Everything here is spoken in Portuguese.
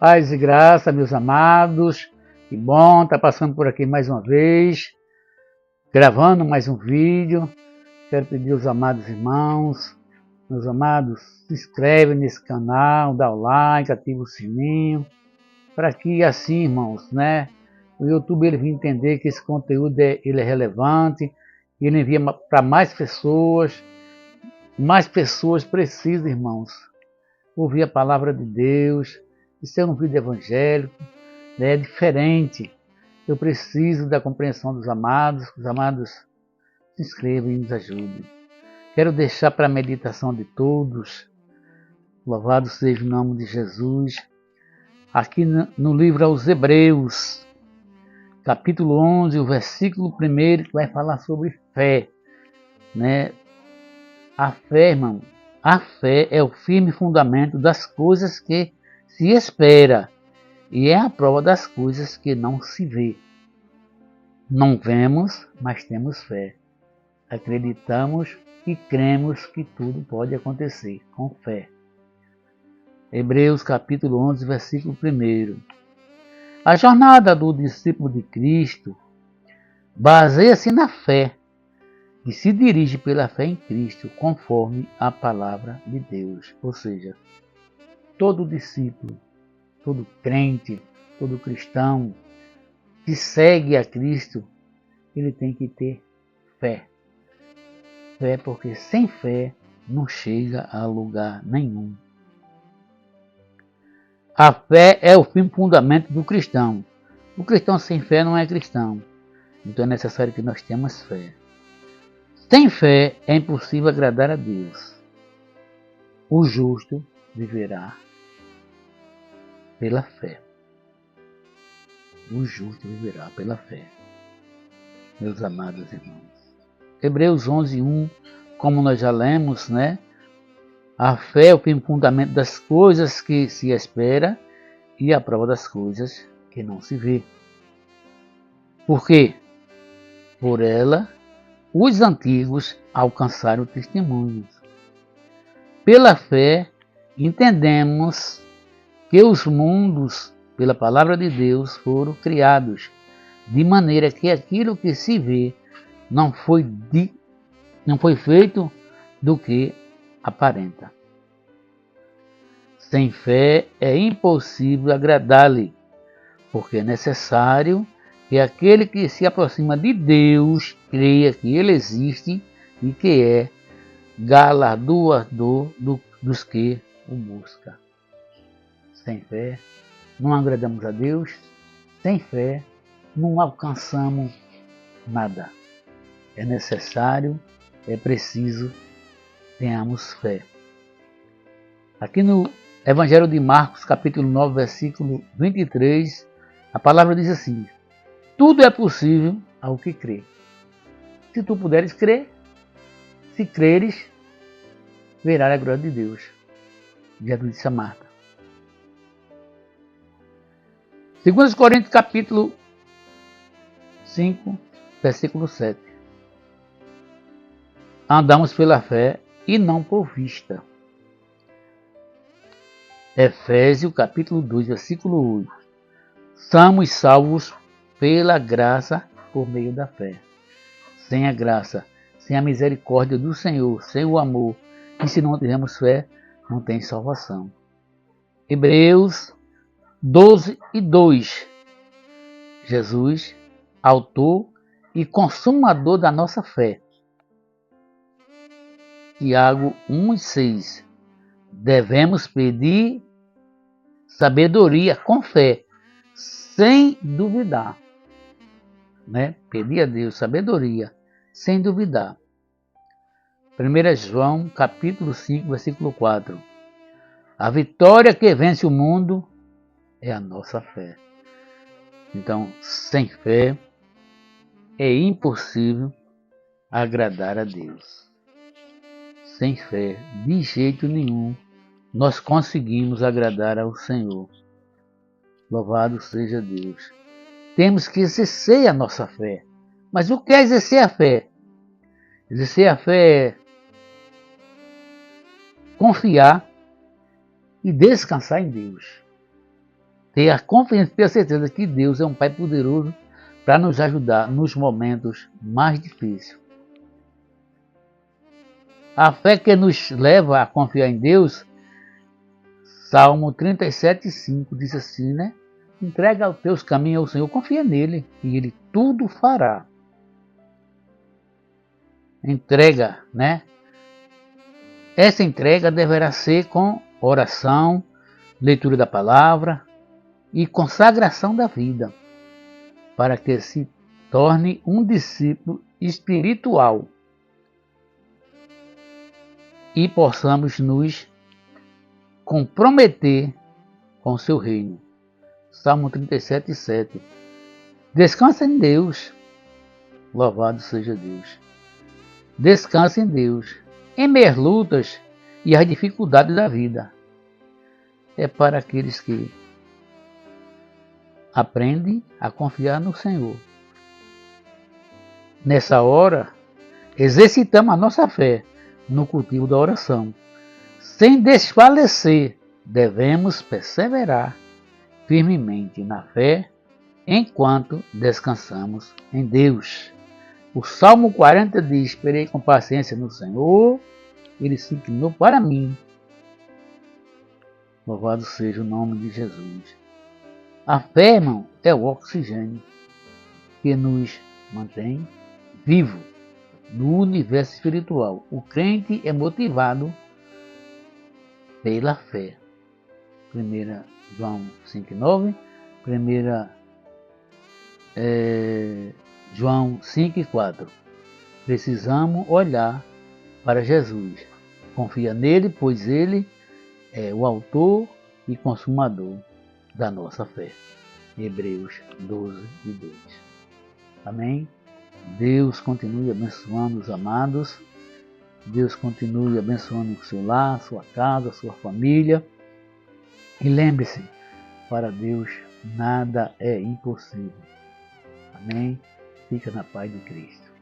Paz e graça, meus amados. Que bom estar passando por aqui mais uma vez, gravando mais um vídeo. Quero pedir aos amados irmãos, meus amados, se inscreve nesse canal, dá o like, ativa o sininho, para que assim, irmãos, né? O YouTube ele vem entender que esse conteúdo ele é relevante, ele envia para mais pessoas precisam, irmãos, ouvir a palavra de Deus. Isso é um vídeo evangélico, né? É diferente. Eu preciso da compreensão dos amados. Os amados se inscrevam e nos ajudem. Quero deixar para a meditação de todos, louvado seja o nome de Jesus, aqui no livro aos Hebreus, capítulo 11, o versículo 1, que vai falar sobre fé, né? A fé, irmão, a fé é o firme fundamento das coisas que se espera e é a prova das coisas que não se vê. Não vemos, mas temos fé. Acreditamos e cremos que tudo pode acontecer com fé. Hebreus capítulo 11, versículo 1. A jornada do discípulo de Cristo baseia-se na fé e se dirige pela fé em Cristo conforme a palavra de Deus. Ou seja, todo discípulo, todo crente, todo cristão que segue a Cristo, ele tem que ter fé. Fé, porque sem fé não chega a lugar nenhum. A fé é o firme fundamento do cristão. O cristão sem fé não é cristão. Então é necessário que nós tenhamos fé. Sem fé é impossível agradar a Deus. O justo viverá pela fé. O justo viverá pela fé. Meus amados irmãos. Hebreus 11:1, como nós já lemos, né? A fé é o firme fundamento das coisas que se espera e a prova das coisas que não se vê. Por quê? Por ela, os antigos alcançaram testemunhos. Pela fé, entendemos que os mundos, pela palavra de Deus, foram criados, de maneira que aquilo que se vê não foi feito do que aparenta. Sem fé é impossível agradar-lhe, porque é necessário que aquele que se aproxima de Deus creia que Ele existe e que é galardoador dos que o buscam. Sem fé não agradamos a Deus, sem fé não alcançamos nada. É necessário, é preciso tenhamos fé. Aqui no Evangelho de Marcos, capítulo 9, versículo 23, a palavra diz assim: tudo é possível ao que crê. Se tu puderes crer, se creres, verás a glória de Deus. Jesus disse a Marta. 2 Coríntios, capítulo 5, versículo 7. Andamos pela fé e não por vista. Efésios, capítulo 2, versículo 8. Somos salvos pela graça por meio da fé. Sem a graça, sem a misericórdia do Senhor, sem o amor, e se não tivermos fé, não tem salvação. Hebreus 12:2. Jesus, autor e consumador da nossa fé. Tiago 1:6. Devemos pedir sabedoria com fé, sem duvidar. Né? Pedir a Deus sabedoria, sem duvidar. 1 João, capítulo 5, versículo 4. A vitória que vence o mundo é a nossa fé. Então, sem fé, é impossível agradar a Deus. Sem fé, de jeito nenhum, nós conseguimos agradar ao Senhor. Louvado seja Deus. Temos que exercer a nossa fé. Mas o que é exercer a fé? Exercer a fé é confiar e descansar em Deus. ter a confiança, ter a certeza que Deus é um Pai poderoso para nos ajudar nos momentos mais difíceis. A fé que nos leva a confiar em Deus, Salmo 37,5 diz assim, né? Entrega os teus caminhos ao Senhor, confia nele e ele tudo fará. Entrega, né? Essa entrega deverá ser com oração, leitura da palavra e consagração da vida, para que se torne um discípulo espiritual e possamos nos comprometer com o seu reino. Salmo 37,7. Descansa em Deus, louvado seja Deus. Descansa em Deus, em meias lutas e as dificuldades da vida. É para aqueles que aprendem a confiar no Senhor. Nessa hora, exercitamos a nossa fé no cultivo da oração. Sem desfalecer, devemos perseverar firmemente na fé enquanto descansamos em Deus. O Salmo 40 diz: esperei com paciência no Senhor, ele se inclinou para mim. Louvado seja o nome de Jesus. A fé, irmão, é o oxigênio que nos mantém vivos no universo espiritual. O crente é motivado pela fé. 1 João 5,9, 1 João 5,4. Precisamos olhar para Jesus. Confia nele, pois ele é o autor e consumador da nossa fé. Hebreus 12:2. Amém? Deus continue abençoando os amados. Deus continue abençoando o seu lar, sua casa, sua família. E lembre-se, para Deus nada é impossível. Amém? Fica na paz de Cristo.